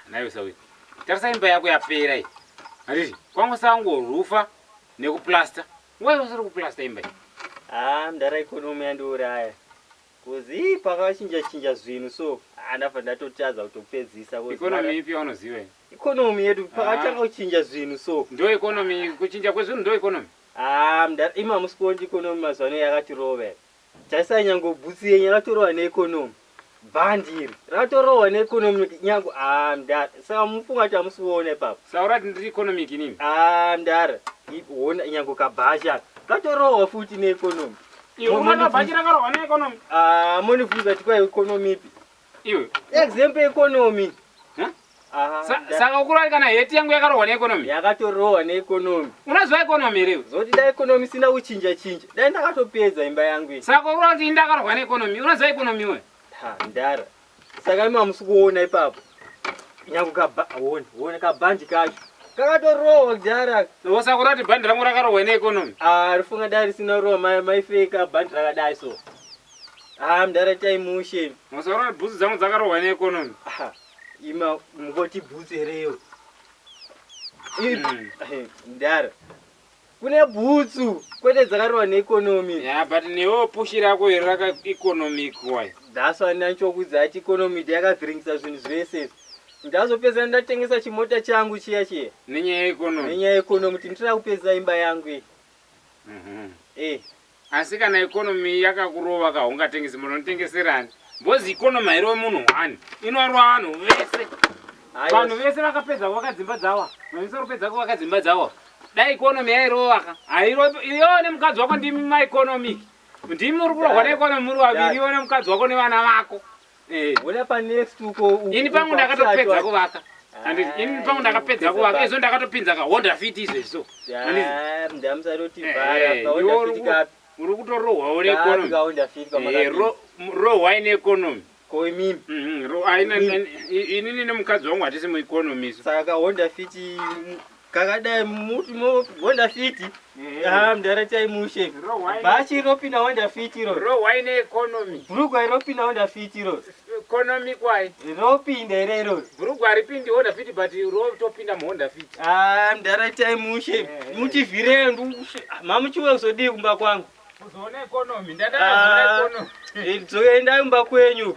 nayo sawi. Tarisa imba yako yapera hii. Ariti, kwangu sangu rufa nekuplasta. Wewe usiri kuplasta imba hii. Mdara ikonomi yandiuraya. Kuzi pakachinja zvinhu so andafa ndatotaza kutopedzisa. Ikonomi ipi unoziva? Ikonomi yedu pakatanga kuchinja zvinhu so. Ndo ikonomi kuchinja kwezvinhu ndo ikonomi. Mdara ima musikondi ikonomi mazano yakatirova. Tarisa nyango bhutsi yenyu yakatorova neikonomi. Bhandiri ratorohwa neikonomi nyango mdara saka mufunga kuti hamusiona ipapo. Saurati ndiri economic nini? Mdara ona nyango kabhasha katorohwa futi neikonomi. Iwe unoona bhachi rakarohwa neeconomy? Munibvunza kuti kwai ikonomi ipi? Iwe example economy. Saka ukuri kana heti yangu yakarohwa neeconomy? Yakatorohwa neikonomi. Unoziva economy here? Zoti da economy sina kuchinja chinja. Dai ndakatopedza imba yangu iyi. Saka ukuri kuti ndakarohwa neeconomy. Unoziva economy iwe? Mdara. Saka ima musikuona ipapo. Nyangu wona kabhandi kacho. Kakatorohwa Mdara. Saka kuti bhandi rangu rakarohwa neeconomy? Rifunga dai risina rohwa maifeka bhandi rakadai so. Mdara taimushe. Musaura kuti bhutsu dzangu dzakarohwa neeconomy? Ima mungoti bhutsu hereyo. Mdara. Kune bhutsu kwete dzakarohwa neikonomi. But newo pushi rako iri raka economic wai. That's why ndachokudza ati economy yakavhiringisa zvinhu zvese. Ndazopedza ndatengesa chimota changu chiya. Nenyaya yeeconomy. Nenyaya yeeconomy ndinoda kupedza imba yangu iyi. Asi kana economy yakakurova ka ungatengesa munotengeserani. Mbozi economy hairo munhu wani. Inorwa vanhu vese. Vanhu vese vakapedza kuvakadzimba dzavo. Vanisoro kupedza kuvakadzimba dzavo. Dai economy yairova ka. Iwe nemukadzi wako ndimi maeconomic. Ndimi muri kurohwa neeconomy muri vaviri, iwe nemukadzi wako nevana vako. Wona pa next uko. Ini pangu ndakatopedza kuvaka. Ini pangu ndakapedza kuvaka. Izvo ndakatopinza ka Honda Fit izvezvo. Ndamusaroti vhara pa Honda Fit kapi. Uri kutorohwawo neeconomy. Honda Fit kamakapinza. Rohwa neeconomy. Ko imimi. Inini nemukadzi wangu hatisi mueconomy. Saka Honda Fit kakadai muti Honda Fit. Mdara taimushe. Bhachi ropinda Honda Fit ro. Rohwa neeconomy. Bhurugwa ropinda Honda Fit ro. Economy kwai. Ropinda irero. Bhurugwa haripindi Honda Fit but rotopinda muHonda Fit. Mdara taimushe. Muchivhire mamuchiwe kuzodii kumba kwangu. Kuzoona economy. Ndandakazoona economy. Dzoenda kumba kwenyu.